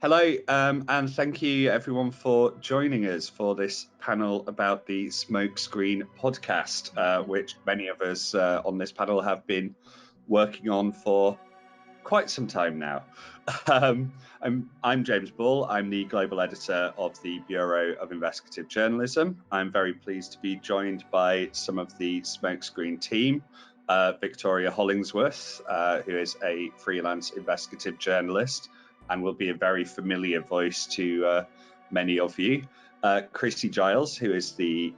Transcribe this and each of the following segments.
Hello, and thank you everyone for joining us for this panel about the Smokescreen podcast, which many of us on this panel have been working on for quite some time now. I'm James Ball. I'm the global editor of the Bureau of Investigative Journalism. I'm very pleased to be joined by some of the Smokescreen team. Victoria Hollingsworth, who is a freelance investigative journalist and will be a very familiar voice to many of you. Chrissie Giles, who is the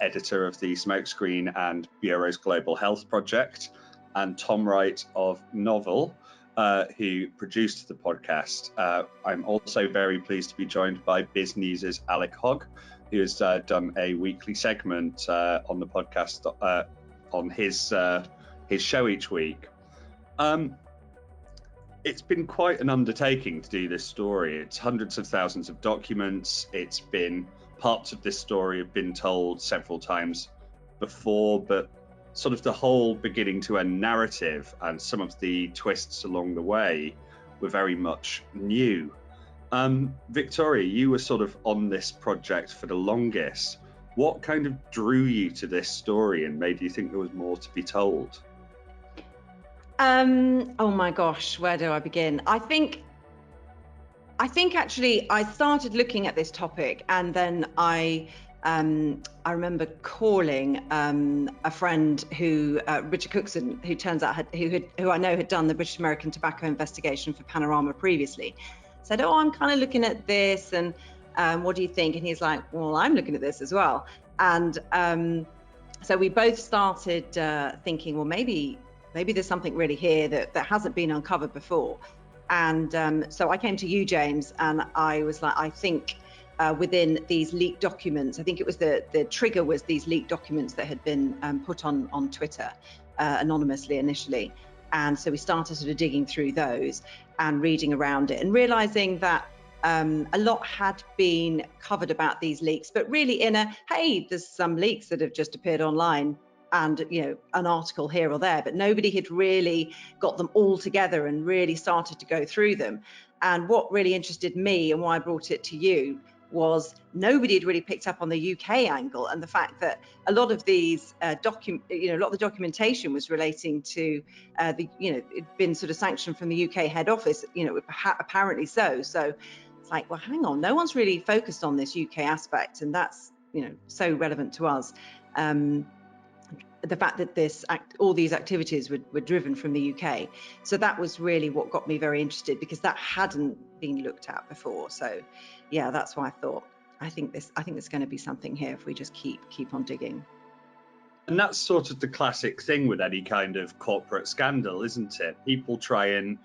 editor of the Smokescreen and Bureau's Global Health Project, and Tom Wright of Novel, who produced the podcast. I'm also very pleased to be joined by BizNews' Alec Hogg, who has done a weekly segment on the podcast on his show each week. It's been quite an undertaking to do this story. It's hundreds of thousands of documents. It's been parts of this story have been told several times before, but sort of the whole beginning to end narrative and some of the twists along the way were very much new. Victoria, you were sort of on this project for the longest. What kind of drew you to this story and made you think there was more to be told? Oh my gosh, where do I begin? I think actually I started looking at this topic, and then I remember calling a friend who, Richard Cookson, who turns out who I know had done the British American tobacco investigation for Panorama previously. Said, "Oh, I'm kind of looking at this, and what do you think?" And he's like, "Well, I'm looking at this as well." And so we both started thinking, well, maybe there's something really here that hasn't been uncovered before. And so I came to you, James, and I was like, I think within these leaked documents, I think it was the trigger was these leaked documents that had been put on Twitter anonymously initially. And so we started sort of digging through those and reading around it and realizing that a lot had been covered about these leaks, but really in a, hey, there's some leaks that have just appeared online, and an article here or there, but nobody had really got them all together and really started to go through them. And what really interested me and why I brought it to you was nobody had really picked up on the UK angle, and the fact that a lot of these a lot of the documentation was relating to it'd been sort of sanctioned from the UK head office, apparently so. So it's like, well, hang on, no one's really focused on this UK aspect, and that's so relevant to us. The fact that all these activities were driven from the UK. So that was really what got me very interested, because that hadn't been looked at before. So yeah, that's why I thought, I think there's going to be something here if we just keep on digging. And that's sort of the classic thing with any kind of corporate scandal, isn't it? People try and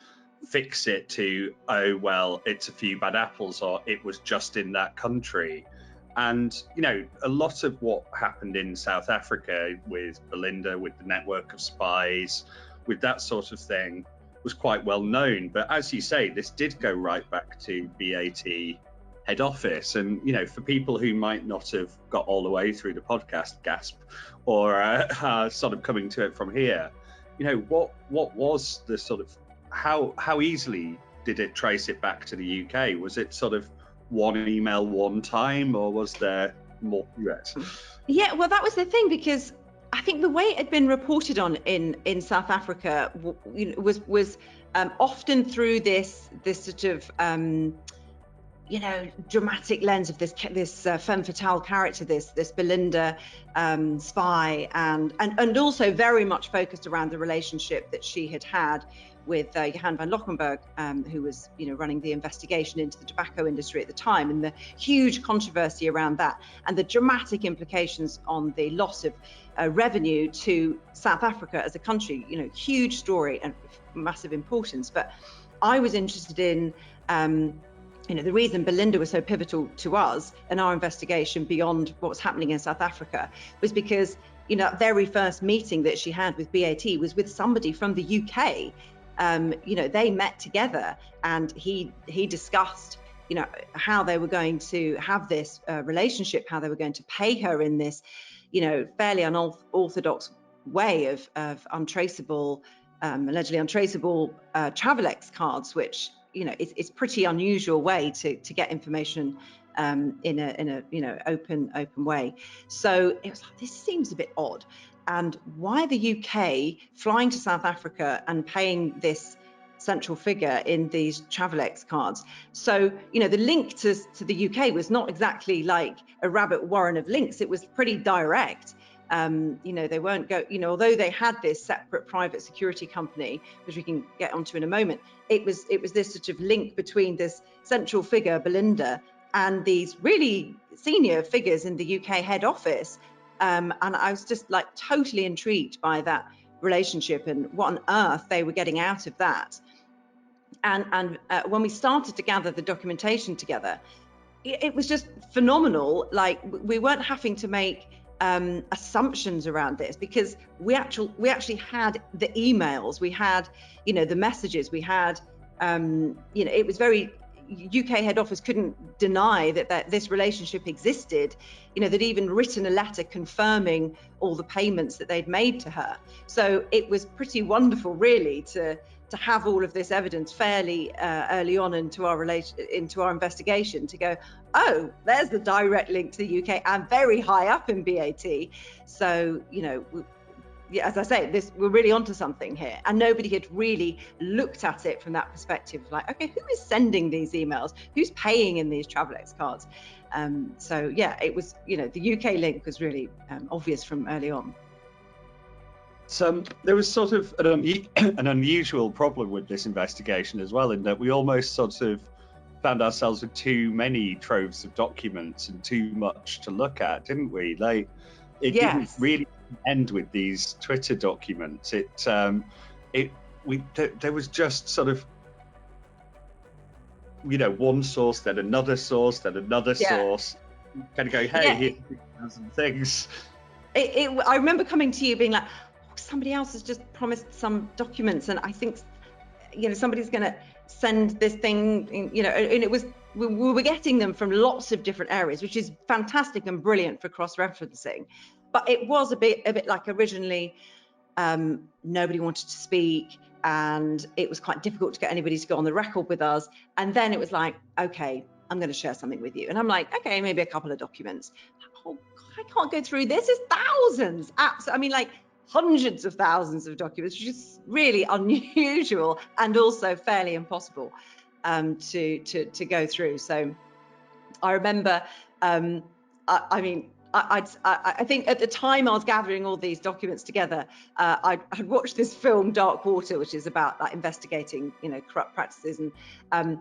fix it to, oh, well, it's a few bad apples, or it was just in that country. And, a lot of what happened in South Africa with Belinda, with the network of spies, with that sort of thing, was quite well known. But as you say, this did go right back to BAT head office. And, for people who might not have got all the way through the podcast, gasp, or sort of coming to it from here, what was the sort of, how easily did it trace it back to the UK? Was it sort of one email one time, or was there more to it? Yeah, well, that was the thing, because I think the way it had been reported on in South Africa was often through this sort of dramatic lens of this femme fatale character, this Belinda spy, and also very much focused around the relationship that she had with Johan van Lockenberg, who was running the investigation into the tobacco industry at the time, and the huge controversy around that, and the dramatic implications on the loss of revenue to South Africa as a country. Huge story and massive importance. But I was interested in the reason Belinda was so pivotal to us in our investigation beyond what was happening in South Africa was because that very first meeting that she had with BAT was with somebody from the UK. They met together, and he discussed how they were going to have this relationship, how they were going to pay her in this fairly unorthodox way of untraceable, allegedly untraceable Travelex cards, which it's pretty unusual way to get information in a open way. So it was like, this seems a bit odd. And why the UK flying to South Africa and paying this central figure in these Travelex cards? So, the link to the UK was not exactly like a rabbit warren of links. It was pretty direct. They weren't although they had this separate private security company, which we can get onto in a moment, it was this sort of link between this central figure, Belinda, and these really senior figures in the UK head office. And I was just like totally intrigued by that relationship and what on earth they were getting out of that. And when we started to gather the documentation together, it was just phenomenal. Like, we weren't having to make assumptions around this, because we actually had the emails, we had the messages, we had it was very, UK head office couldn't deny that this relationship existed. They'd even written a letter confirming all the payments that they'd made to her. So it was pretty wonderful, really, to have all of this evidence fairly early on into our investigation, to go, oh, there's the direct link to the UK and very high up in BAT. So, as I say, we're really onto something here, and nobody had really looked at it from that perspective. Like, okay, who is sending these emails? Who's paying in these Travelex cards? So yeah, it was, the UK link was really obvious from early on. So there was sort of an unusual problem with this investigation as well, in that we almost sort of found ourselves with too many troves of documents and too much to look at, didn't we? Like, it didn't really end with these Twitter documents. There was just sort of, one source, then another source, then another source, kind of go, hey, here's 1,000 things. I remember coming to you being like, somebody else has just promised some documents, and I think somebody's going to send this thing, and it was, we were getting them from lots of different areas, which is fantastic and brilliant for cross-referencing. But it was a bit like, originally nobody wanted to speak, and it was quite difficult to get anybody to go on the record with us. And then it was like, okay, I'm going to share something with you. And I'm like, okay, maybe a couple of documents. Oh, I can't go through this. It's thousands. I mean, like hundreds of thousands of documents, which is really unusual and also fairly impossible to go through. So I remember, I think at the time I was gathering all these documents together, I'd watched this film, Dark Water, which is about like investigating, corrupt practices, and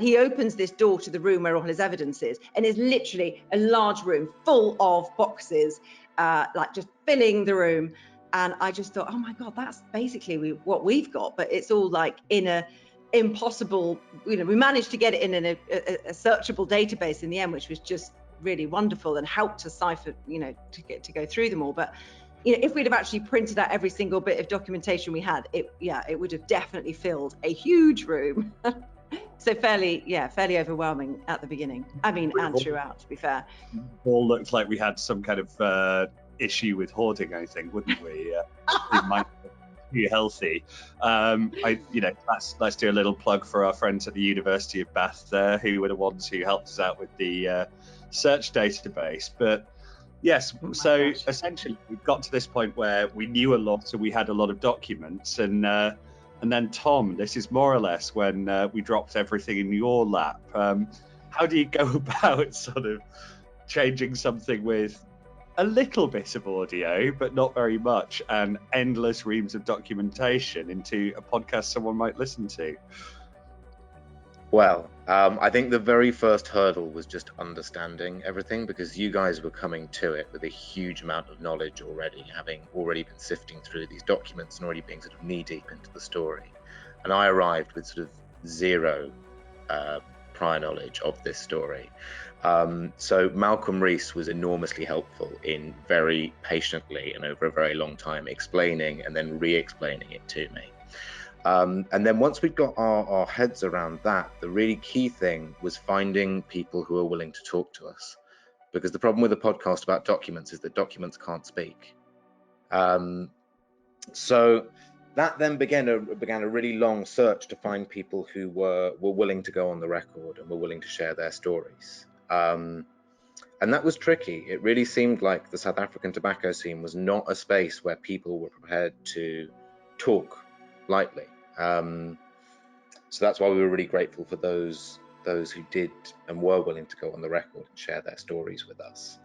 he opens this door to the room where all his evidence is, and it's literally a large room full of boxes, like just filling the room. And I just thought, oh my God, that's basically what we've got, but it's all like in a impossible, we managed to get it in a searchable database in the end, which was just really wonderful and helped to cipher, to go through them all. But if we'd have actually printed out every single bit of documentation we had, it would have definitely filled a huge room. So fairly overwhelming at the beginning. I mean, and throughout, to be fair. All looked like we had some kind of issue with hoarding, I think, wouldn't we? It might be healthy. Let's do a little plug for our friends at the University of Bath there, who were the ones who helped us out with the search database. But yes, essentially we've got to this point where we knew a lot, so we had a lot of documents, and then Tom, this is more or less when we dropped everything in your lap. How do you go about sort of changing something with a little bit of audio, but not very much, and endless reams of documentation into a podcast someone might listen to? Well, I think the very first hurdle was just understanding everything, because you guys were coming to it with a huge amount of knowledge already, having already been sifting through these documents and already being sort of knee-deep into the story. And I arrived with sort of zero prior knowledge of this story. So Malcolm Rees was enormously helpful in very patiently and over a very long time explaining and then re-explaining it to me. And then once we'd got our heads around that, the really key thing was finding people who are willing to talk to us. Because the problem with a podcast about documents is that documents can't speak. So that then began a really long search to find people who were willing to go on the record and were willing to share their stories. And that was tricky. It really seemed like the South African tobacco scene was not a space where people were prepared to talk lightly. So that's why we were really grateful for those who did and were willing to go on the record and share their stories with us.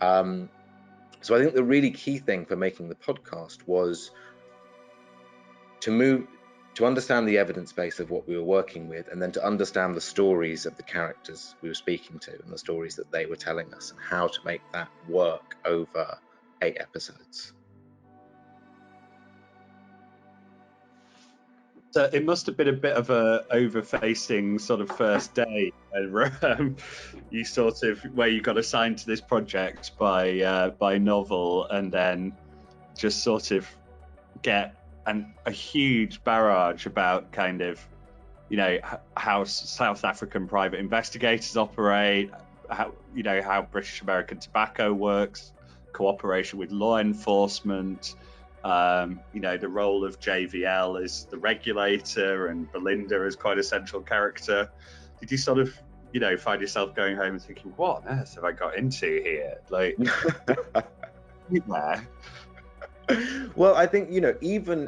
So I think the really key thing for making the podcast was to understand the evidence base of what we were working with, and then to understand the stories of the characters we were speaking to and the stories that they were telling us, and how to make that work over 8 episodes. So it must have been a bit of a over-facing sort of first day, you sort of, where you got assigned to this project by novel, and then just sort of get a huge barrage about kind of, you know, how South African private investigators operate, how British American tobacco works, cooperation with law enforcement, the role of JVL as the regulator and Belinda as quite a central character. Did you sort of, find yourself going home and thinking, what on earth have I got into here? Like, yeah. Well, I think, even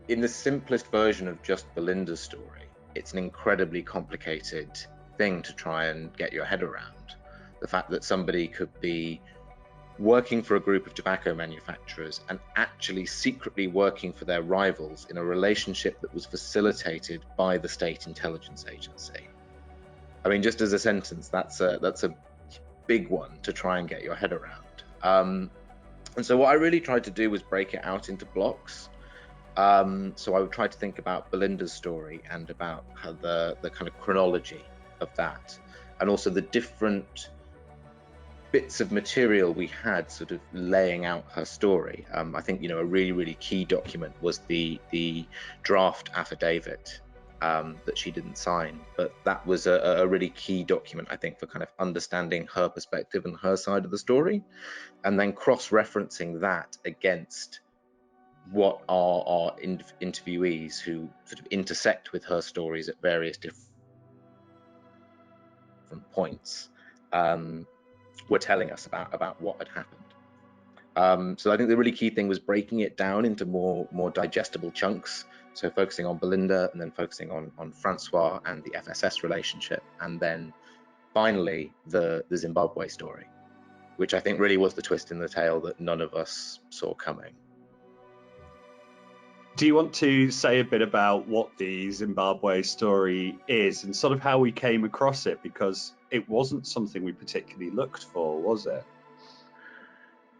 in the simplest version of just Belinda's story, it's an incredibly complicated thing to try and get your head around. The fact that somebody could be working for a group of tobacco manufacturers and actually secretly working for their rivals in a relationship that was facilitated by the state intelligence agency. I mean, just as a sentence, that's a big one to try and get your head around. And so what I really tried to do was break it out into blocks. So I would try to think about Belinda's story and about how the kind of chronology of that, and also the different bits of material we had sort of laying out her story. I think, a really, really key document was the draft affidavit that she didn't sign, but that was a really key document, I think, for kind of understanding her perspective and her side of the story, and then cross-referencing that against what are our interviewees who sort of intersect with her stories at various different points were telling us about what had happened. So I think the really key thing was breaking it down into more digestible chunks. So focusing on Belinda, and then focusing on Francois and the FSS relationship, and then finally the Zimbabwe story, which I think really was the twist in the tale that none of us saw coming. Do you want to say a bit about what the Zimbabwe story is and sort of how we came across it? Because it wasn't something we particularly looked for, was it?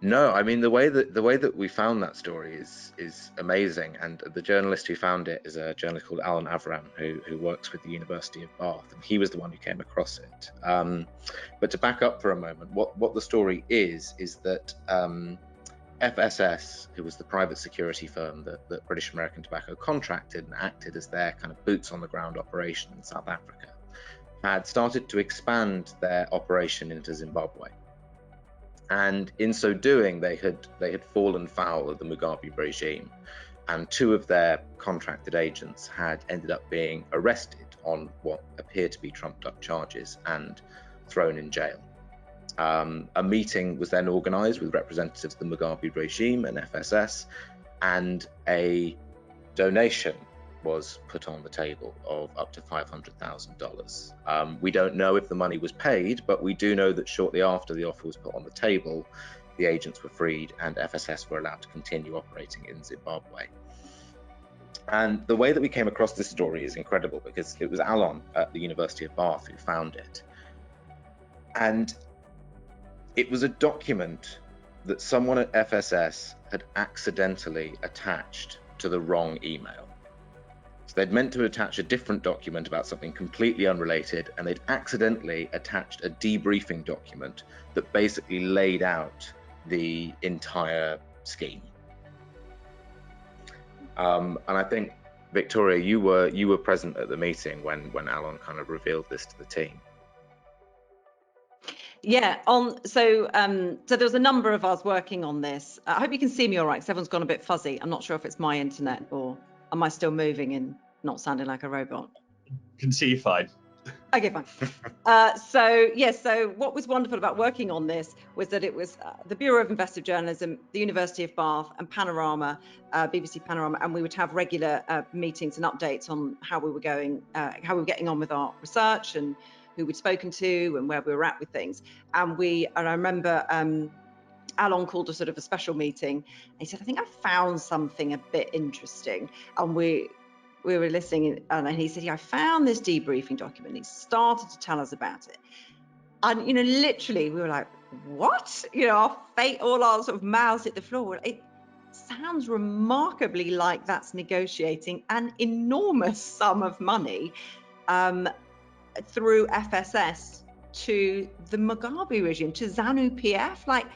No, I mean, the way that we found that story is amazing, and the journalist who found it is a journalist called Alan Avram, who works with the University of Bath, and he was the one who came across it. But to back up for a moment, what the story is that FSS, who was the private security firm that British American Tobacco contracted and acted as their kind of boots on the ground operation in South Africa, had started to expand their operation into Zimbabwe. And in so doing, they had fallen foul of the Mugabe regime, and 2 of their contracted agents had ended up being arrested on what appeared to be trumped up charges and thrown in jail. A meeting was then organised with representatives of the Mugabe regime and FSS, and a donation was put on the table of up to $500,000. We don't know if the money was paid, but we do know that shortly after the offer was put on the table, the agents were freed and FSS were allowed to continue operating in Zimbabwe. And the way that we came across this story is incredible, because it was Alan at the University of Bath who found it. And it was a document that someone at FSS had accidentally attached to the wrong email. So they'd meant to attach a different document about something completely unrelated, and they'd accidentally attached a debriefing document that basically laid out the entire scheme. And I think, Victoria, you were present at the meeting when Alan kind of revealed this to the team. Yeah, so there was a number of us working on this. I hope you can see me all right, because everyone's gone a bit fuzzy. I'm not sure if it's my internet or am I still moving and not sounding like a robot? Can see you fine. Okay, fine. So what was wonderful about working on this was that it was the Bureau of Investigative Journalism, the University of Bath, and Panorama, BBC Panorama, and we would have regular meetings and updates on how we were going, how we were getting on with our research and who we'd spoken to and where we were at with things. And I remember Alon called a sort of a special meeting, and he said, I think I found something a bit interesting. And we were listening, and he said, yeah, I found this debriefing document. He started to tell us about it. And, literally we were like, what? All our sort of mouths hit the floor. It sounds remarkably like that's negotiating an enormous sum of money through FSS to the Mugabe regime, to ZANU-PF. Like,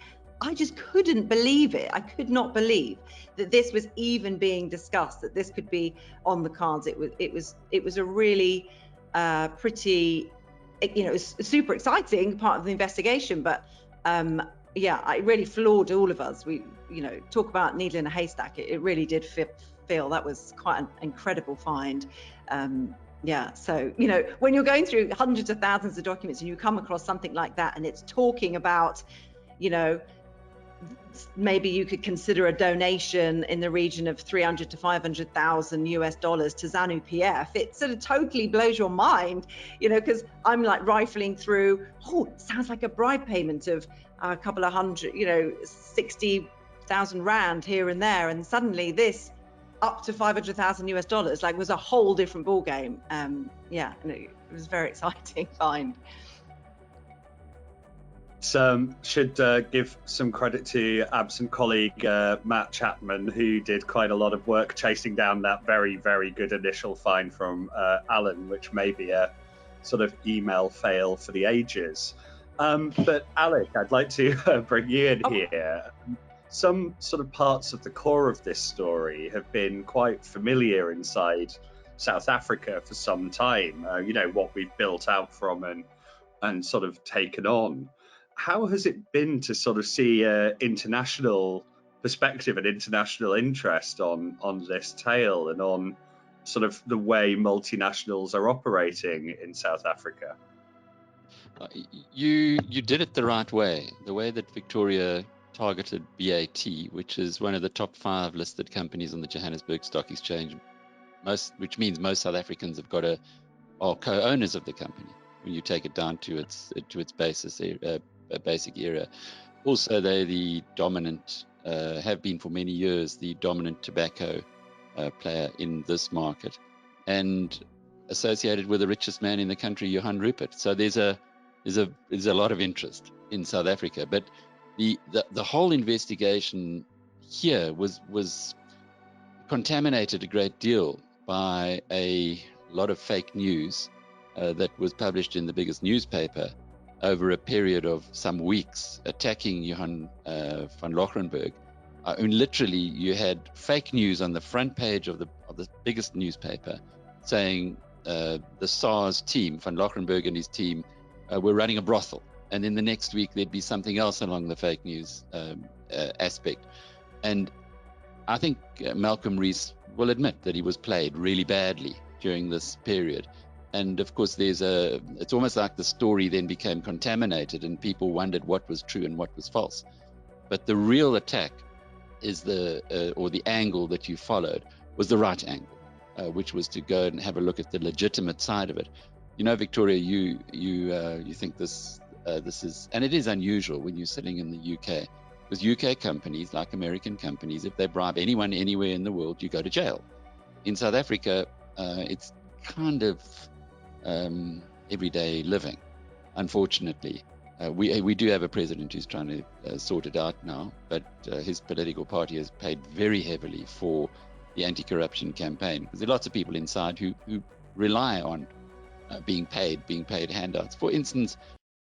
I just couldn't believe it. I could not believe that this was even being discussed, that this could be on the cards. It was a really pretty, it was a super exciting part of the investigation, but yeah, it really floored all of us. We, talk about needle in a haystack. It really did feel that was quite an incredible find. Yeah, so, when you're going through hundreds of thousands of documents and you come across something like that, and it's talking about, maybe you could consider a donation in the region of 300 to 500,000 US dollars to ZANU-PF, it sort of totally blows your mind, because I'm like rifling through, sounds like a bribe payment of a couple of hundred, 60,000 rand here and there, and suddenly this up to 500,000 US dollars, like, was a whole different ball game. Yeah, and it was a very exciting find. Should give some credit to absent colleague Matt Chapman, who did quite a lot of work chasing down that very, very good initial find from Alan, which may be a sort of email fail for the ages. But Alec, I'd like to bring you in here. Some sort of parts of the core of this story have been quite familiar inside South Africa for some time, what we've built out from and sort of taken on. How has it been to sort of see international perspective and international interest on this tale and on sort of the way multinationals are operating in South Africa? You did it the right way, the way that Victoria targeted BAT, which is one of the top 5 listed companies on the Johannesburg Stock Exchange, which means most South Africans are co-owners of the company when you take it down to its basic area. Also, they're the dominant, have been for many years, the dominant tobacco player in this market, and associated with the richest man in the country, Johan Rupert. So there's a lot of interest in South Africa, but the whole investigation here was contaminated a great deal by a lot of fake news that was published in the biggest newspaper over a period of some weeks, attacking Johan van Lockerenberg. Literally, you had fake news on the front page of the biggest newspaper saying the SARS team, van Lockerenberg and his team, were running a brothel. And then the next week, there'd be something else along the fake news aspect. And I think Malcolm Rees will admit that he was played really badly during this period. And of course, it's almost like the story then became contaminated and people wondered what was true and what was false. But the real attack is the angle that you followed was the right angle, which was to go and have a look at the legitimate side of it. Victoria, you think this is, and it is unusual when you're sitting in the UK, because UK companies, like American companies, if they bribe anyone anywhere in the world, you go to jail. In South Africa, it's kind of everyday living. Unfortunately, we do have a president who's trying to sort it out now, but his political party has paid very heavily for the anti-corruption campaign, because there are lots of people inside who rely on being paid handouts. For instance,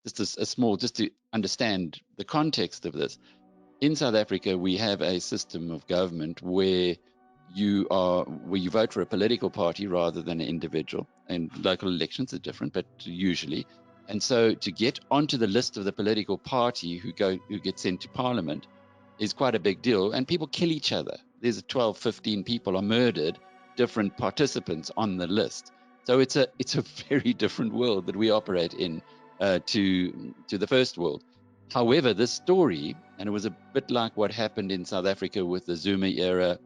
just to understand the context of this, in South Africa we have a system of government where you vote for a political party rather than an individual. And local elections are different, but usually And so to get onto the list of the political party who gets sent to parliament is quite a big deal. And people kill each other. There's 12, 15 people are murdered, different participants on the list. So it's a very different world that we operate in to the first world. However, this story, and it was a bit like what happened in South Africa with the Zuma era,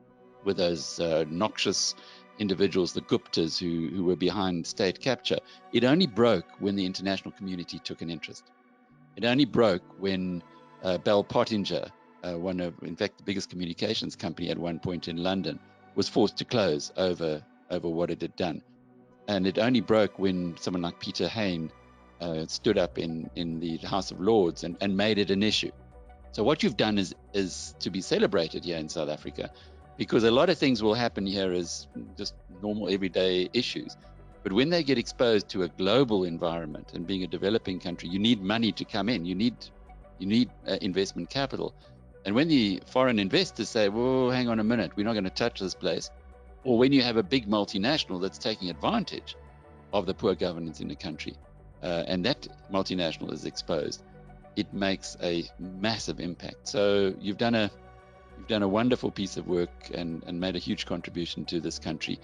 with those noxious individuals, the Guptas, who were behind state capture, it only broke when the international community took an interest. It only broke when Bell Pottinger, in fact, the biggest communications company at one point in London, was forced to close over what it had done. And it only broke when someone like Peter Hain stood up in the House of Lords and made it an issue. So what you've done is to be celebrated here in South Africa, because a lot of things will happen here as just normal everyday issues. But when they get exposed to a global environment, and being a developing country, you need money to come in. You need investment capital. And when the foreign investors say, whoa, hang on a minute, we're not going to touch this place, or when you have a big multinational that's taking advantage of the poor governance in the country, and that multinational is exposed, it makes a massive impact. So you've done a wonderful piece of work and made a huge contribution to this country,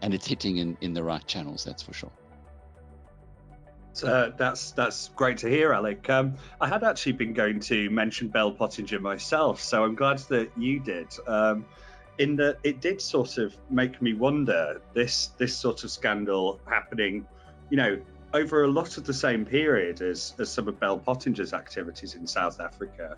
and it's hitting in the right channels, that's for sure. That's great to hear, Alec. I had actually been going to mention Bell Pottinger myself, so I'm glad that you did. In that it did sort of make me wonder, this sort of scandal happening, over a lot of the same period as some of Bell Pottinger's activities in South Africa.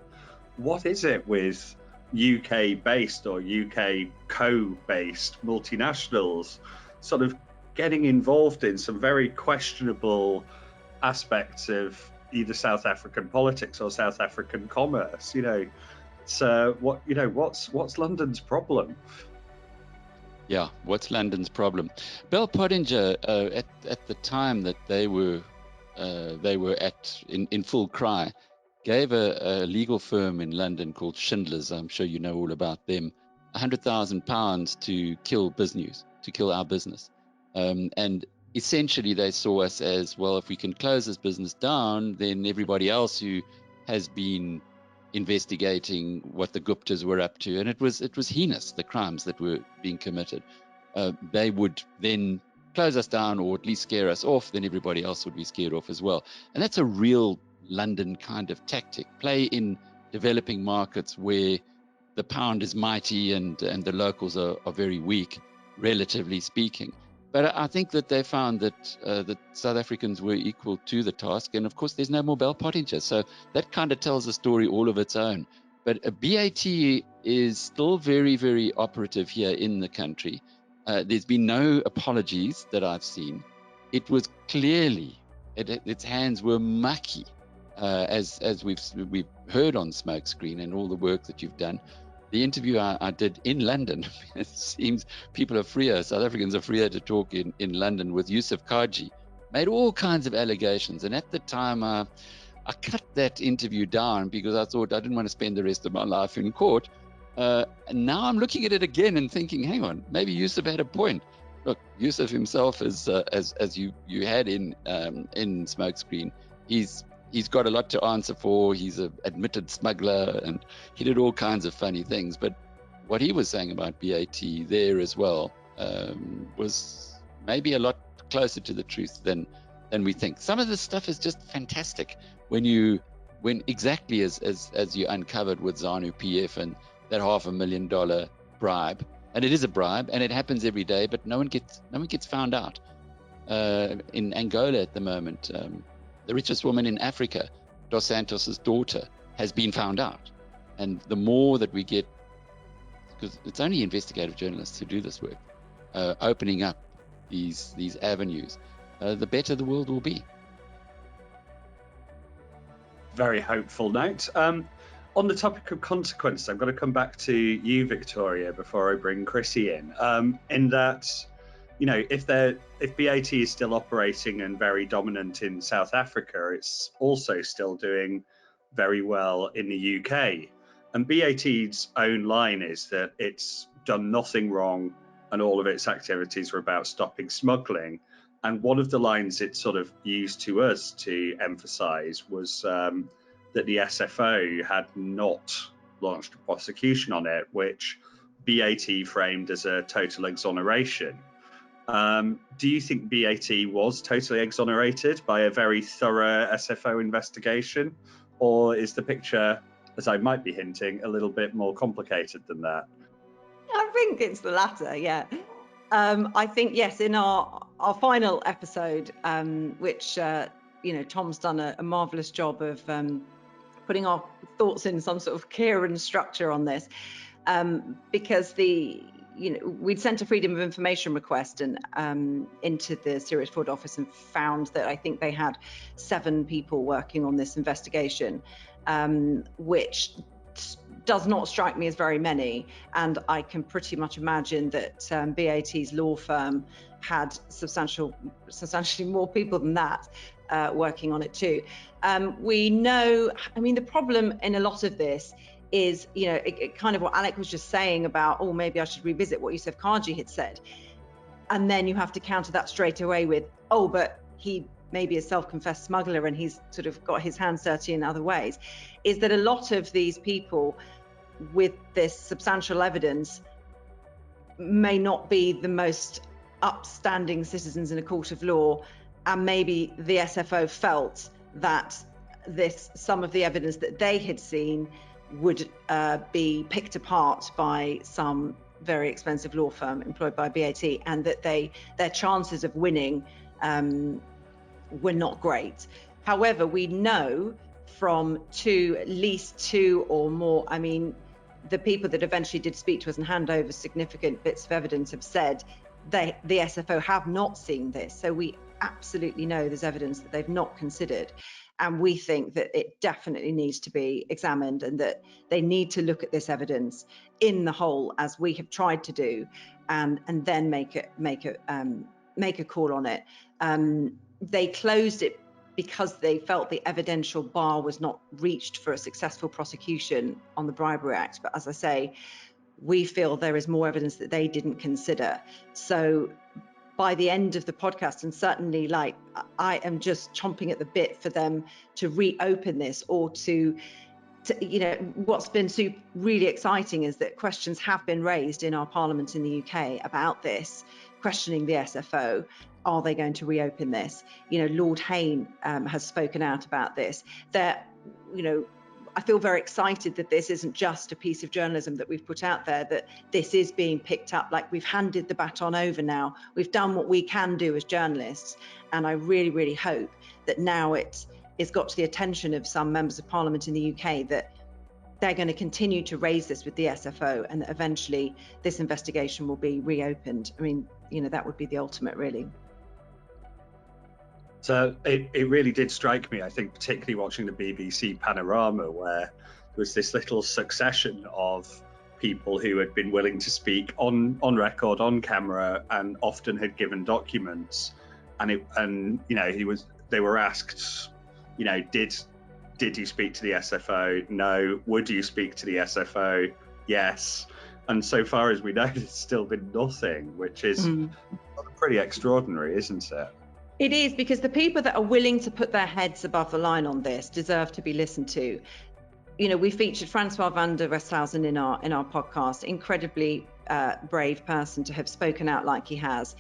What is it with UK-based or UK co-based multinationals sort of getting involved in some very questionable aspects of either South African politics or South African commerce? So what's London's problem? Yeah, what's London's problem? Bell Pottinger, at the time that they were in full cry, gave a legal firm in London called Schindler's, I'm sure you know all about them, £100,000 to kill BizNews, to kill our business. And essentially they saw us as, well, if we can close this business down, then everybody else who has been investigating what the Guptas were up to, and it was heinous, the crimes that were being committed, they would then close us down, or at least scare us off, then everybody else would be scared off as well. And that's a real London kind of tactic. Play in developing markets where the pound is mighty and the locals are very weak, relatively speaking. But I think that they found that South Africans were equal to the task. And of course, there's no more Bell Pottinger. So that kind of tells a story all of its own. But BAT is still very, very operative here in the country. There's been no apologies that I've seen. It was clearly, its hands were mucky, as we've heard on Smokescreen and all the work that you've done. The interview I did in London, it seems people are freer, South Africans are freer to talk in London, with Yusuf Kaji, made all kinds of allegations. And at the time, I cut that interview down because I thought I didn't want to spend the rest of my life in court. And now I'm looking at it again and thinking, hang on, maybe Yusuf had a point. Look, Yusuf himself, as you had in Smokescreen, he's got a lot to answer for. He's an admitted smuggler, and he did all kinds of funny things. But what he was saying about BAT there as well was maybe a lot closer to the truth than we think. Some of this stuff is just fantastic when exactly as you uncovered with ZANU PF and that $500,000 bribe. And it is a bribe, and it happens every day, but no one gets found out. In Angola at the moment, the richest woman in Africa, Dos Santos' daughter, has been found out. And the more that we get, because it's only investigative journalists who do this work, opening up these avenues, the better the world will be. Very hopeful note. On the topic of consequences, I'm going to come back to you, Victoria, before I bring Chrissie in. In that, if BAT is still operating and very dominant in South Africa, it's also still doing very well in the UK. And BAT's own line is that it's done nothing wrong and all of its activities are about stopping smuggling. And one of the lines it sort of used to us to emphasise was that the SFO had not launched a prosecution on it, which BAT framed as a total exoneration. Do you think BAT was totally exonerated by a very thorough SFO investigation, or is the picture, as I might be hinting, a little bit more complicated than that? I think it's the latter, yeah. I think, yes, in our final episode, which, Tom's done a marvellous job of putting our thoughts in some sort of coherent structure on this, because we'd sent a Freedom of Information request and into the Serious Fraud Office and found that I think they had 7 people working on this investigation, which does not strike me as very many. And I can pretty much imagine that BAT's law firm had substantially more people than that working on it too. We know, the problem in a lot of this is, it kind of what Alec was just saying about, maybe I should revisit what Yousef Karji had said. And then you have to counter that straight away with, but he maybe a self-confessed smuggler and he's sort of got his hands dirty in other ways, is that a lot of these people with this substantial evidence may not be the most upstanding citizens in a court of law, and maybe the SFO felt that some of the evidence that they had seen would be picked apart by some very expensive law firm employed by BAT, and that their chances of winning were not great. However, we know from at least two or more, the people that eventually did speak to us and hand over significant bits of evidence have said the SFO have not seen this. So we absolutely know there's evidence that they've not considered. And we think that it definitely needs to be examined, and that they need to look at this evidence in the whole, as we have tried to do, and then make a call on it. They closed it because they felt the evidential bar was not reached for a successful prosecution on the Bribery Act. But as I say, we feel there is more evidence that they didn't consider. So by the end of the podcast, and certainly I am just chomping at the bit for them to reopen this, or to what's been really exciting is that questions have been raised in our Parliament in the UK about this, questioning the SFO. Are they going to reopen this? Lord Hayne has spoken out about this. I feel very excited that this isn't just a piece of journalism that we've put out there, that this is being picked up. We've handed the baton over now. We've done what we can do as journalists. And I really, really hope that now it's got to the attention of some members of Parliament in the UK that they're going to continue to raise this with the SFO, and that eventually this investigation will be reopened. That would be the ultimate, really. So it really did strike me, I think, particularly watching the BBC Panorama, where there was this little succession of people who had been willing to speak on record, on camera, and often had given documents. They were asked, did you speak to the SFO? No. Would you speak to the SFO? Yes. And so far as we know, there's still been nothing, which is pretty extraordinary, isn't it? It is, because the people that are willing to put their heads above the line on this deserve to be listened to. We featured Francois van der Westhausen in our podcast, incredibly brave person to have spoken out like he has.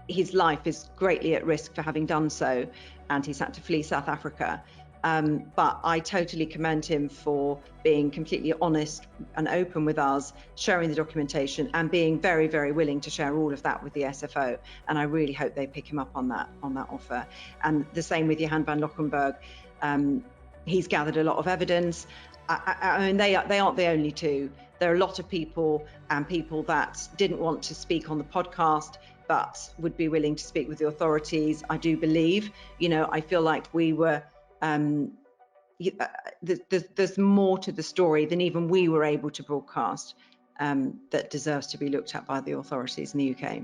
His life is greatly at risk for having done so, and he's had to flee South Africa. But I totally commend him for being completely honest and open with us, sharing the documentation, and being very, very willing to share all of that with the SFO. And I really hope they pick him up on that offer. And the same with Johan van Lockenberg. He's gathered a lot of evidence. They aren't the only two. There are a lot of people that didn't want to speak on the podcast, but would be willing to speak with the authorities. I do believe, I feel like we were, there's more to the story than even we were able to broadcast, that deserves to be looked at by the authorities in the UK.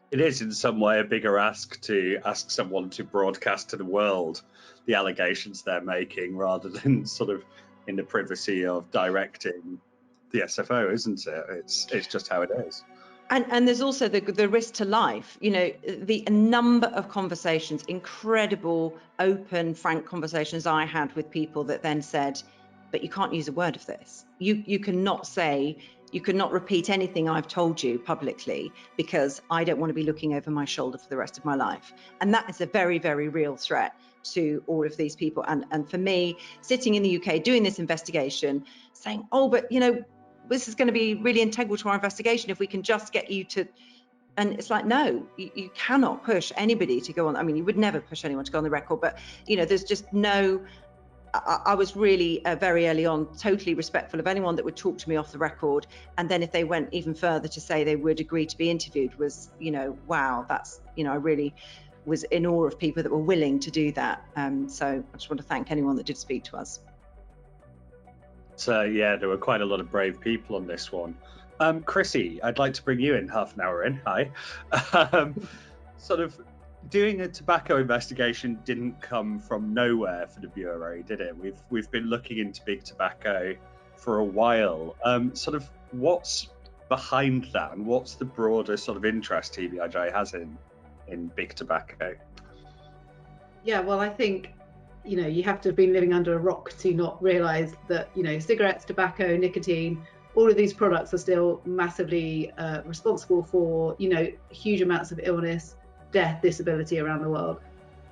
It is in some way a bigger ask to ask someone to broadcast to the world the allegations they're making, rather than sort of in the privacy of directing the SFO, isn't it? It's just how it is. And there's also the risk to life. You know, the number of conversations, incredible, open, frank conversations I had with people that then said, but you can't use a word of this. You cannot say, you cannot repeat anything I've told you publicly, because I don't want to be looking over my shoulder for the rest of my life. And that is a very, very real threat to all of these people. And for me, sitting in the UK, doing this investigation, saying, oh, but, you know, this is going to be really integral to our investigation if we can just get you to, and it's like, no, you cannot push anybody to go on. I mean, you would never push anyone to go on the record, but, you know, there's just no, I was really very early on totally respectful of anyone that would talk to me off the record. And then if they went even further to say they would agree to be interviewed, was, you know, wow, that's, you know, I really was in awe of people that were willing to do that. So I just want to thank anyone that did speak to us. So yeah, there were quite a lot of brave people on this one. Chrissie, I'd like to bring you in half an hour in. Hi. Sort of doing a tobacco investigation didn't come from nowhere for the Bureau, did it? We've been looking into big tobacco for a while. Sort of what's behind that, and what's the broader sort of interest TBIJ has in big tobacco? Yeah, well, I think, you know, you have to have been living under a rock to not realise that, you know, cigarettes, tobacco, nicotine, all of these products are still massively responsible for, you know, huge amounts of illness, death, disability around the world.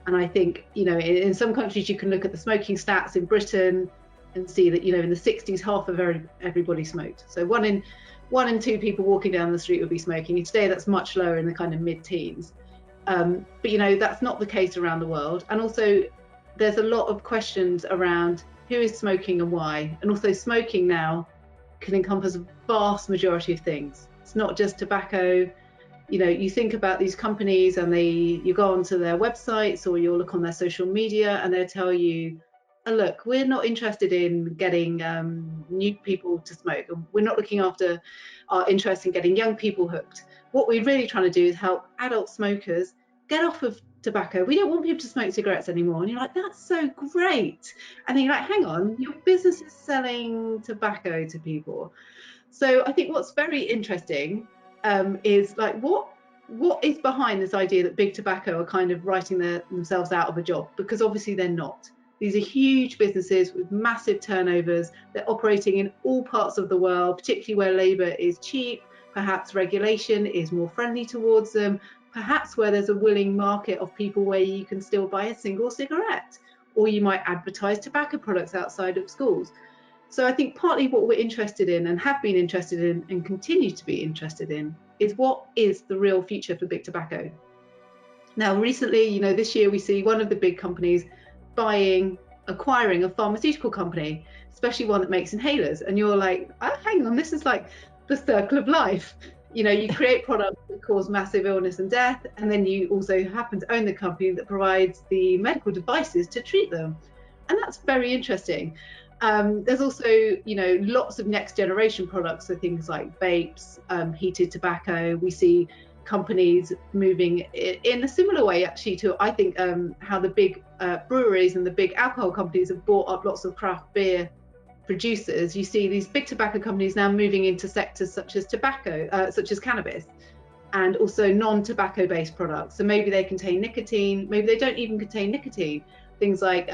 And I think, you know, in some countries you can look at the smoking stats in Britain and see that, you know, in the 60s, half of everybody smoked. So one in two people walking down the street would be smoking. And today that's much lower, in the kind of mid-teens. But, you know, that's not the case around the world. And also, there's a lot of questions around who is smoking and why. And also, smoking now can encompass a vast majority of things. It's not just tobacco. You know, you think about these companies and you go onto their websites or you'll look on their social media and they'll tell you, oh, look, we're not interested in getting new people to smoke. We're not looking after our interest in getting young people hooked. What we're really trying to do is help adult smokers get off of tobacco. We don't want people to smoke cigarettes anymore. And you're like, that's so great. And then you're like, hang on, your business is selling tobacco to people. So I think what's very interesting is like, what is behind this idea that big tobacco are kind of writing themselves out of a job? Because obviously they're not. These are huge businesses with massive turnovers. They're operating in all parts of the world, particularly where labour is cheap. Perhaps regulation is more friendly towards them. Perhaps where there's a willing market of people where you can still buy a single cigarette, or you might advertise tobacco products outside of schools. So I think partly what we're interested in and have been interested in and continue to be interested in is what is the real future for big tobacco. Now, recently, you know, this year we see one of the big companies acquiring a pharmaceutical company, especially one that makes inhalers. And you're like, oh, hang on, this is like the circle of life. You know, you create products that cause massive illness and death, and then you also happen to own the company that provides the medical devices to treat them. And that's very interesting. There's also, you know, lots of next generation products, so things like vapes, heated tobacco. We see companies moving in a similar way, actually, to, I think, how the big breweries and the big alcohol companies have bought up lots of craft beer producers. You see these big tobacco companies now moving into sectors such as tobacco, such as cannabis, and also non-tobacco based products. So maybe they contain nicotine, maybe they don't even contain nicotine. Things like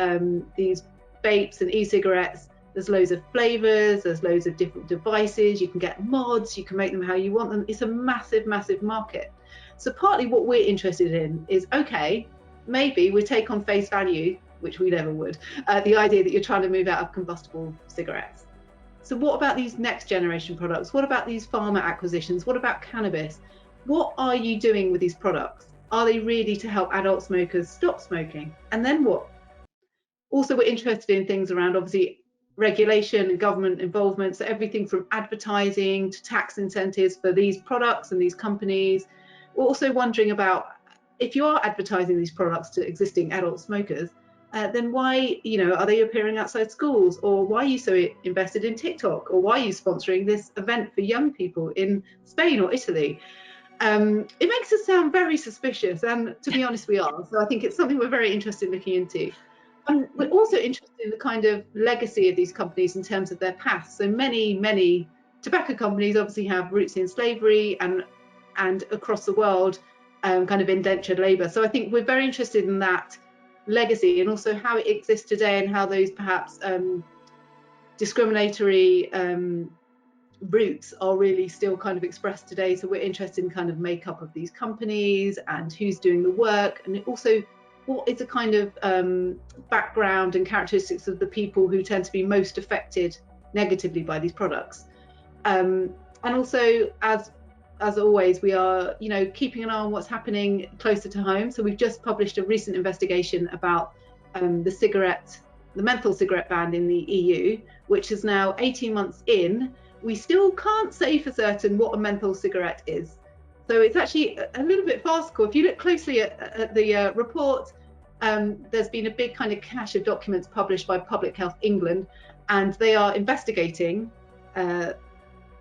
these vapes and e-cigarettes, there's loads of flavors, there's loads of different devices, you can get mods, you can make them how you want them. It's a massive, massive market. So partly what we're interested in is, okay, maybe we take on face value, which we never would, the idea that you're trying to move out of combustible cigarettes. So what about these next generation products? What about these pharma acquisitions? What about cannabis? What are you doing with these products? Are they really to help adult smokers stop smoking? And then what? Also, we're interested in things around, obviously, regulation and government involvement. So everything from advertising to tax incentives for these products and these companies. We're also wondering about, if you are advertising these products to existing adult smokers, then why, you know, are they appearing outside schools? Or why are you so invested in TikTok? Or why are you sponsoring this event for young people in Spain or Italy? It makes us sound very suspicious, and to be honest, we are. So I think it's something we're very interested in looking into. And we're also interested in the kind of legacy of these companies in terms of their past. So many tobacco companies obviously have roots in slavery, and and across the world, kind of indentured labour. So I think we're very interested in that legacy and also how it exists today and how those perhaps discriminatory roots are really still kind of expressed today. So we're interested in kind of makeup of these companies and who's doing the work, and also what is the kind of background and characteristics of the people who tend to be most affected negatively by these products. And also, as always, we are, keeping an eye on what's happening closer to home. So we've just published a recent investigation about the menthol cigarette ban in the EU, which is now 18 months in. We still can't say for certain what a menthol cigarette is. So it's actually a little bit farcical. If you look closely at the report, there's been a big kind of cache of documents published by Public Health England, and they are investigating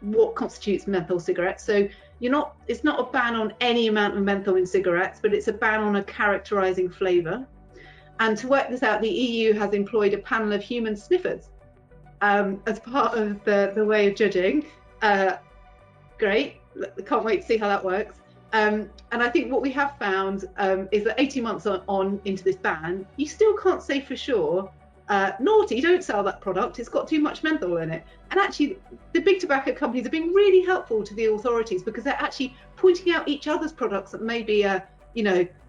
what constitutes menthol cigarettes. So it's not a ban on any amount of menthol in cigarettes, but it's a ban on a characterizing flavour. And to work this out, the EU has employed a panel of human sniffers as part of the way of judging. Great, can't wait to see how that works. And I think what we have found is that 18 months on into this ban, you still can't say for sure, naughty, don't sell that product, it's got too much menthol in it. And actually, the big tobacco companies have been really helpful to the authorities because they're actually pointing out each other's products that may be,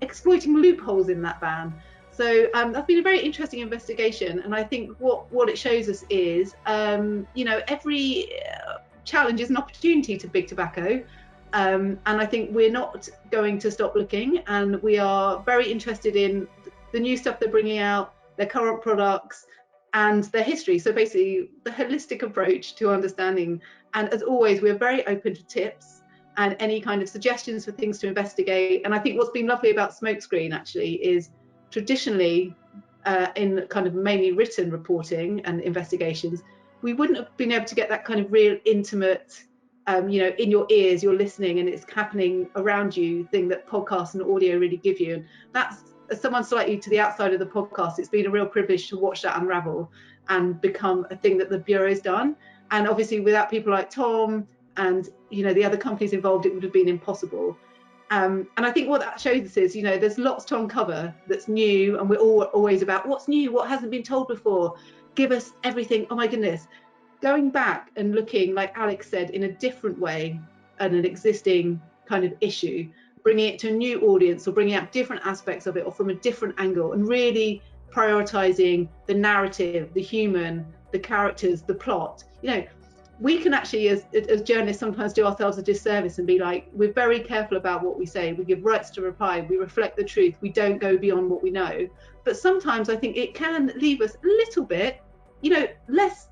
exploiting loopholes in that ban. So that's been a very interesting investigation, and I think what it shows us is, every challenge is an opportunity to big tobacco, and I think we're not going to stop looking, and we are very interested in the new stuff they're bringing out, their current products, and their history. So basically, the holistic approach to understanding. And as always, we're very open to tips and any kind of suggestions for things to investigate. And I think what's been lovely about Smokescreen actually is, traditionally, in kind of mainly written reporting and investigations, we wouldn't have been able to get that kind of real intimate, in your ears, you're listening and it's happening around you thing that podcasts and audio really give you. And that's, as someone slightly to the outside of the podcast, it's been a real privilege to watch that unravel and become a thing that the Bureau's done. And obviously without people like Tom and, the other companies involved, it would have been impossible. And I think what that shows us is, there's lots to uncover that's new, and we're always about what's new, what hasn't been told before. Give us everything. Oh my goodness. Going back and looking, like Alex said, in a different way at an existing kind of issue, bringing it to a new audience or bringing out different aspects of it or from a different angle, and really prioritizing the narrative, the human, the characters, the plot. We can actually, as journalists, sometimes do ourselves a disservice and be like, we're very careful about what we say. We give rights to reply. We reflect the truth. We don't go beyond what we know. But sometimes I think it can leave us a little bit, less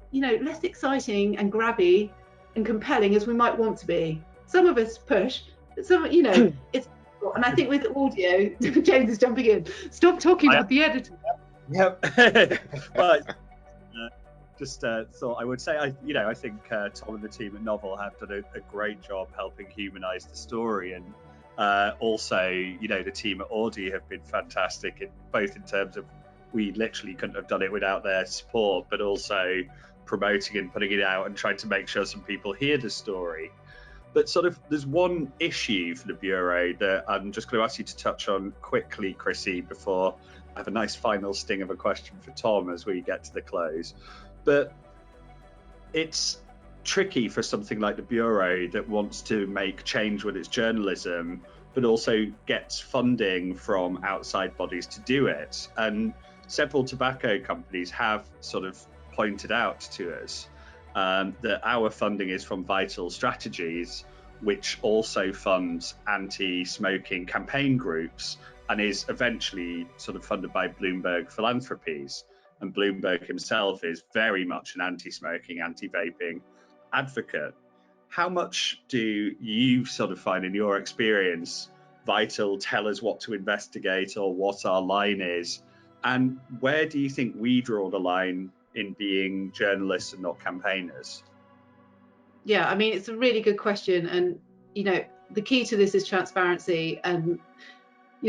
exciting and grabby and compelling as we might want to be. Some of us push, but some, it's. And I think with audio, James is jumping in. Stop talking about the editor. Yep. Well, just thought I would say, I think Tom and the team at Novel have done a great job helping humanise the story, and also, the team at Auddy have been fantastic, both in terms of we literally couldn't have done it without their support, but also promoting and putting it out and trying to make sure some people hear the story. But sort of, there's one issue for the Bureau that I'm just going to ask you to touch on quickly, Chrissie, before I have a nice final sting of a question for Tom as we get to the close. But it's tricky for something like the Bureau that wants to make change with its journalism, but also gets funding from outside bodies to do it. And several tobacco companies have sort of pointed out to us that our funding is from Vital Strategies, which also funds anti-smoking campaign groups and is eventually sort of funded by Bloomberg Philanthropies. And Bloomberg himself is very much an anti-smoking, anti-vaping advocate. How much do you sort of find in your experience Vital tell us what to investigate or what our line is? And where do you think we draw the line in being journalists and not campaigners? Yeah, I mean, it's a really good question. And, the key to this is transparency. And,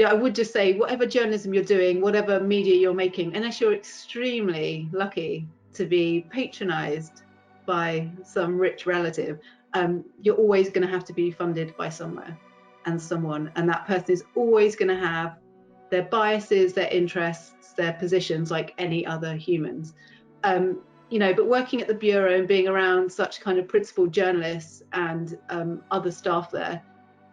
I would just say, whatever journalism you're doing, whatever media you're making, unless you're extremely lucky to be patronized by some rich relative, you're always going to have to be funded by somewhere. and someone, and that person is always going to have their biases, their interests, their positions, like any other humans. But working at the Bureau and being around such kind of principled journalists and other staff there,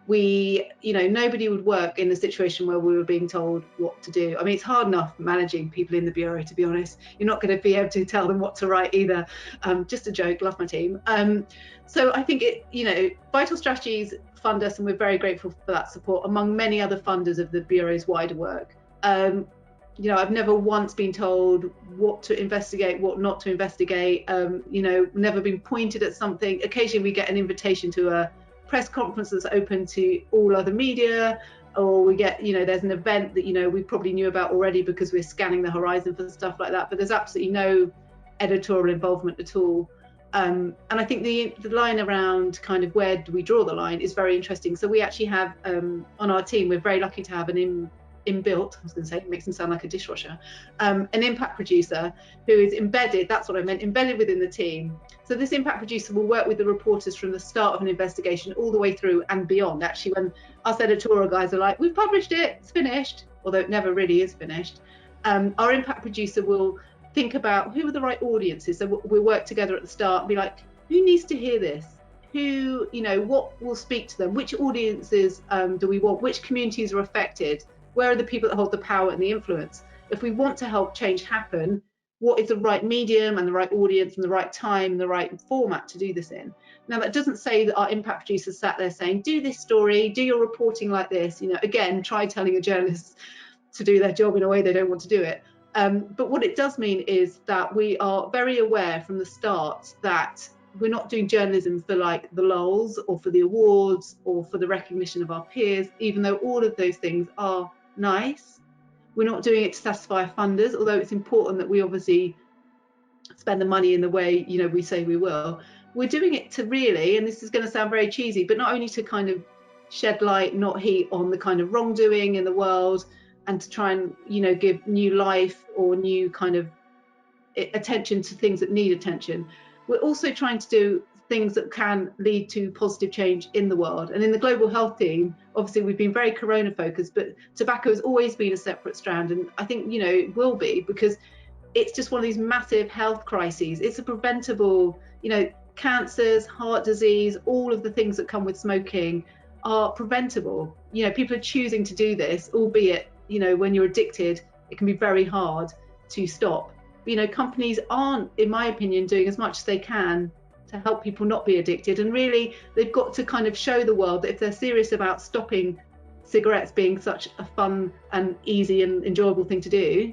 nobody would work in a situation where we were being told what to do. I mean, it's hard enough managing people in the Bureau, to be honest. You're not going to be able to tell them what to write either. Just a joke, love my team. So I think Vital Strategies fund us, and we're very grateful for that support, among many other funders of the Bureau's wider work. I've never once been told what to investigate, what not to investigate, never been pointed at something. Occasionally we get an invitation to a press conference that's open to all other media, or we get, there's an event that, we probably knew about already because we're scanning the horizon for stuff like that, but there's absolutely no editorial involvement at all. And I think the line around kind of where do we draw the line is very interesting. So we actually have on our team, we're very lucky to have an inbuilt, I was going to say, it makes him sound like a dishwasher, an impact producer who is embedded, that's what I meant, embedded within the team. So this impact producer will work with the reporters from the start of an investigation all the way through and beyond. Actually, when us editorial guys are like, we've published it, it's finished, although it never really is finished, our impact producer will think about who are the right audiences. So we'll work together at the start and be like, who needs to hear this? Who, what will speak to them? Which audiences do we want? Which communities are affected? Where are the people that hold the power and the influence? If we want to help change happen, what is the right medium and the right audience and the right time and the right format to do this in? Now, that doesn't say that our impact producers sat there saying, do this story, do your reporting like this. Again, try telling a journalist to do their job in a way they don't want to do it. But what it does mean is that we are very aware from the start that we're not doing journalism for like the lulz or for the awards or for the recognition of our peers, even though all of those things are nice. We're not doing it to satisfy our funders, although it's important that we obviously spend the money in the way we say we will. We're doing it to really, and this is going to sound very cheesy, but not only to kind of shed light, not heat on the kind of wrongdoing in the world, and to try and give new life or new kind of attention to things that need attention. We're also trying to do things that can lead to positive change in the world. And in the global health team, obviously we've been very corona focused, but tobacco has always been a separate strand, and I think it will be, because it's just one of these massive health crises. It's a preventable, cancers, heart disease, all of the things that come with smoking are preventable. People are choosing to do this, albeit when you're addicted it can be very hard to stop. Companies aren't, in my opinion, doing as much as they can to help people not be addicted, and really they've got to kind of show the world that if they're serious about stopping cigarettes being such a fun and easy and enjoyable thing to do,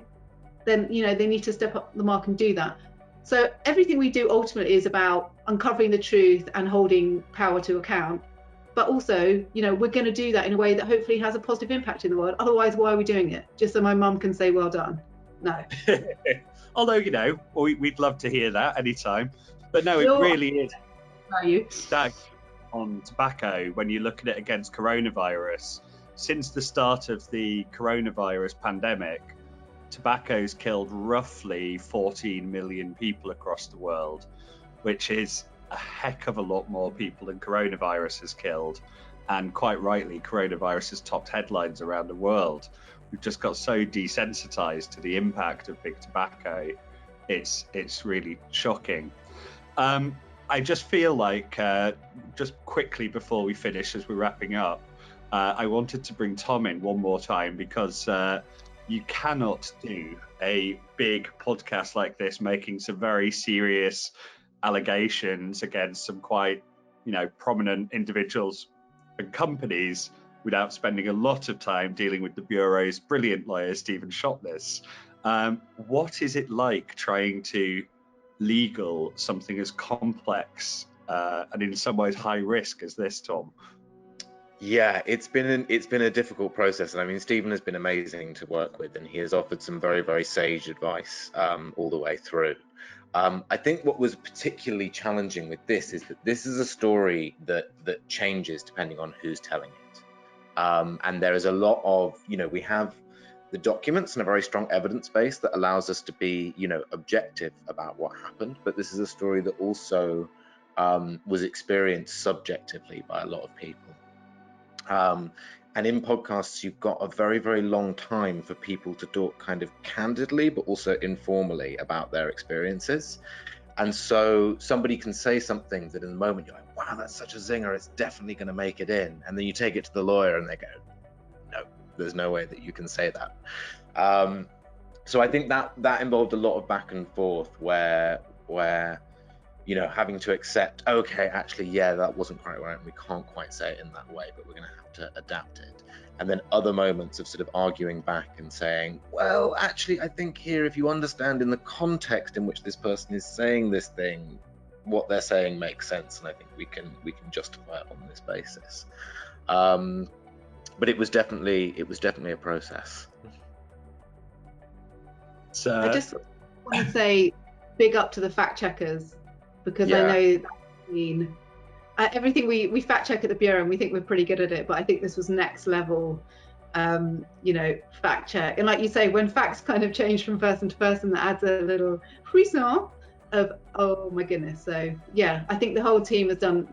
then they need to step up the mark and do that. So everything we do ultimately is about uncovering the truth and holding power to account, but also we're going to do that in a way that hopefully has a positive impact in the world. Otherwise, why are we doing it? Just so my mum can say well done? No. Although we'd love to hear that anytime. But no, it really is. That on tobacco, when you look at it against coronavirus, since the start of the coronavirus pandemic, tobacco's killed roughly 14 million people across the world, which is a heck of a lot more people than coronavirus has killed. And quite rightly, coronavirus has topped headlines around the world. We've just got so desensitized to the impact of big tobacco. It's really shocking. I just feel like, just quickly before we finish, as we're wrapping up, I wanted to bring Tom in one more time, because you cannot do a big podcast like this making some very serious allegations against some quite, prominent individuals and companies without spending a lot of time dealing with the Bureau's brilliant lawyer, Stephen Shotness. What is it like trying to legal something as complex and in some ways high risk as this, Tom? Yeah, it's been a difficult process, and I mean, Stephen has been amazing to work with, and he has offered some very, very sage advice all the way through. I think what was particularly challenging with this is that this is a story that changes depending on who's telling it, and there is a lot of, we have the documents and a very strong evidence base that allows us to be, objective about what happened, but this is a story that also was experienced subjectively by a lot of people. And in podcasts, you've got a very, very long time for people to talk kind of candidly, but also informally about their experiences. And so somebody can say something that in the moment you're like, wow, that's such a zinger, it's definitely going to make it in. And then you take it to the lawyer and they go, no, there's no way that you can say that. So I think that involved a lot of back and forth where having to accept, okay, actually, yeah, that wasn't quite right, and we can't quite say it in that way, but we're going to have to adapt it. And then other moments of sort of arguing back and saying, well, actually, I think here, if you understand in the context in which this person is saying this thing, what they're saying makes sense, and I think we can justify it on this basis. But it was definitely a process. So I just want to say big up to the fact checkers, because I know that everything we fact check at the Bureau and we think we're pretty good at it, but I think this was next level, fact check. And like you say, when facts kind of change from person to person, that adds a little frisson of, oh my goodness. So yeah, I think the whole team has done,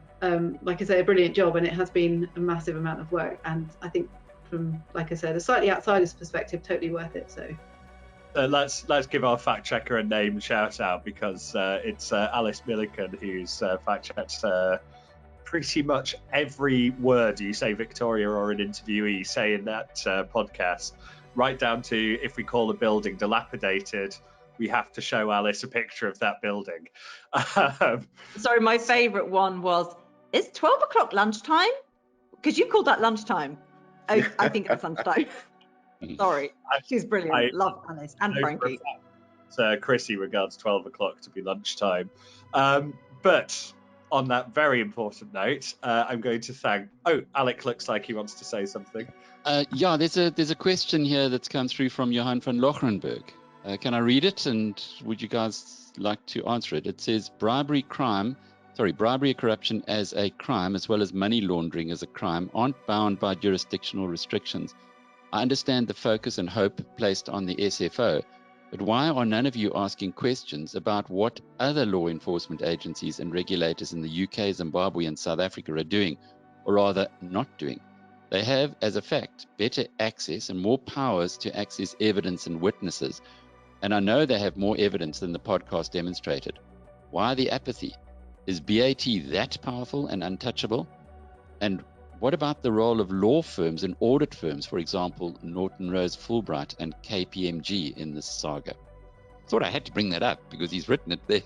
like I say, a brilliant job, and it has been a massive amount of work. And I think from, like I said, a slightly outsider's perspective, totally worth it. So. Let's give our fact checker a name shout out, because it's Alice Milliken who's fact checked pretty much every word you say Victoria or an interviewee say in that podcast, right down to if we call a building dilapidated, we have to show Alice a picture of that building. Sorry, my favourite one was, is 12 o'clock lunchtime? Because you called that lunchtime. Oh, I think it's lunchtime. Sorry, she's brilliant. Love Alice and Frankie. So Chrissie regards 12 o'clock to be lunchtime. But on that very important note, I'm going to thank. Oh, Alec looks like he wants to say something. Yeah, there's a question here that's come through from Johan van Lochrenberg. Can I read it, and would you guys like to answer it? It says bribery and corruption as a crime, as well as money laundering as a crime, aren't bound by jurisdictional restrictions. I understand the focus and hope placed on the SFO, but why are none of you asking questions about what other law enforcement agencies and regulators in the UK, Zimbabwe, and South Africa are doing, or rather not doing? They have, as a fact, better access and more powers to access evidence and witnesses, and I know they have more evidence than the podcast demonstrated. Why the apathy? Is BAT that powerful and untouchable? And what about the role of law firms and audit firms, for example, Norton Rose Fulbright and KPMG in this saga? Thought I had to bring that up because he's written it there.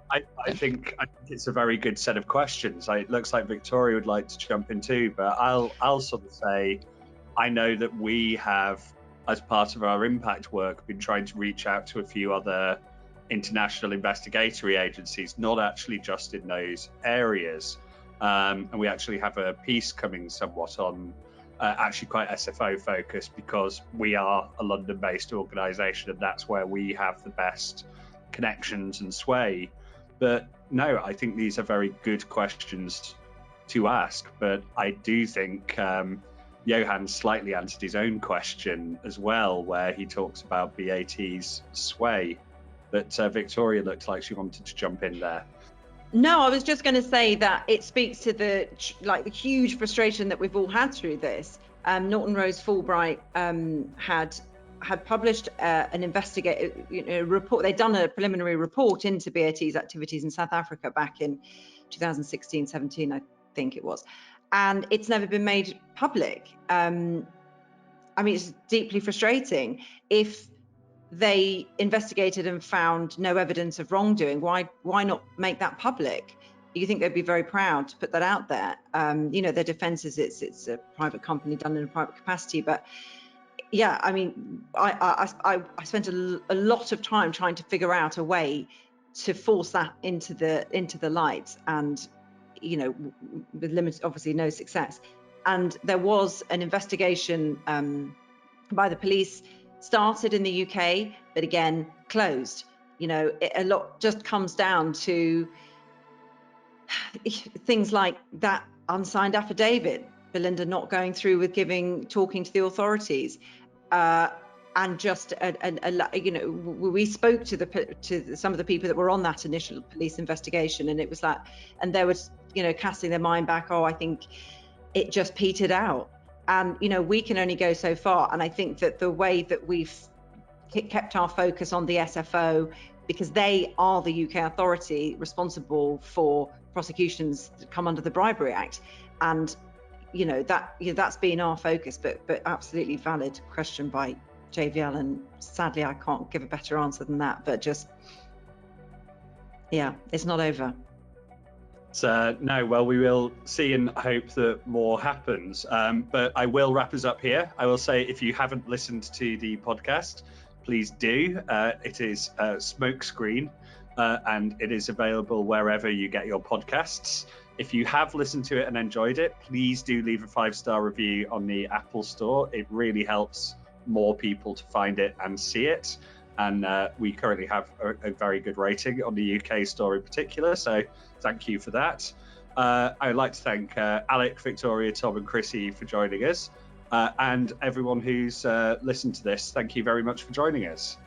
I think it's a very good set of questions. It looks like Victoria would like to jump in too, but I'll sort of say, I know that we have, as part of our impact work, been trying to reach out to a few other international investigatory agencies, not actually just in those areas. And we actually have a piece coming somewhat on actually quite SFO focused, because we are a London-based organisation and that's where we have the best connections and sway. But no, I think these are very good questions to ask. But I do think Johan slightly answered his own question as well, where he talks about BAT's sway. But Victoria looked like she wanted to jump in there. No, I was just going to say that it speaks to the huge frustration that we've all had through this. Norton Rose Fulbright had published an report. They'd done a preliminary report into BAT's activities in South Africa back in 2016-17, I think it was, and it's never been made public. I mean, it's deeply frustrating. If they investigated and found no evidence of wrongdoing, why not make that public? You think they'd be very proud to put that out there. Their defense is it's a private company done in a private capacity, but yeah, I mean, I spent a lot of time trying to figure out a way to force that into the light, and with limited, obviously no success. And there was an investigation by the police started in the UK, but again closed. A lot just comes down to things like that unsigned affidavit, Belinda not going through with talking to the authorities, and just we spoke to some of the people that were on that initial police investigation, and it was like, and they were casting their mind back, I think it just petered out. And, we can only go so far. And I think that the way that we've kept our focus on the SFO, because they are the UK authority responsible for prosecutions that come under the Bribery Act. And, that's been our focus, but absolutely valid question by JVL. And sadly, I can't give a better answer than that, but just, yeah, it's not over. So, no, well, we will see and hope that more happens. But I will wrap us up here. I will say, if you haven't listened to the podcast, please do. It is Smokescreen, and it is available wherever you get your podcasts. If you have listened to it and enjoyed it, please do leave a 5-star review on the Apple Store. It really helps more people to find it and see it. And we currently have a very good rating on the UK store in particular, so thank you for that. I would like to thank Alec, Victoria, Tom and Chrissie for joining us, and everyone who's listened to this. Thank you very much for joining us.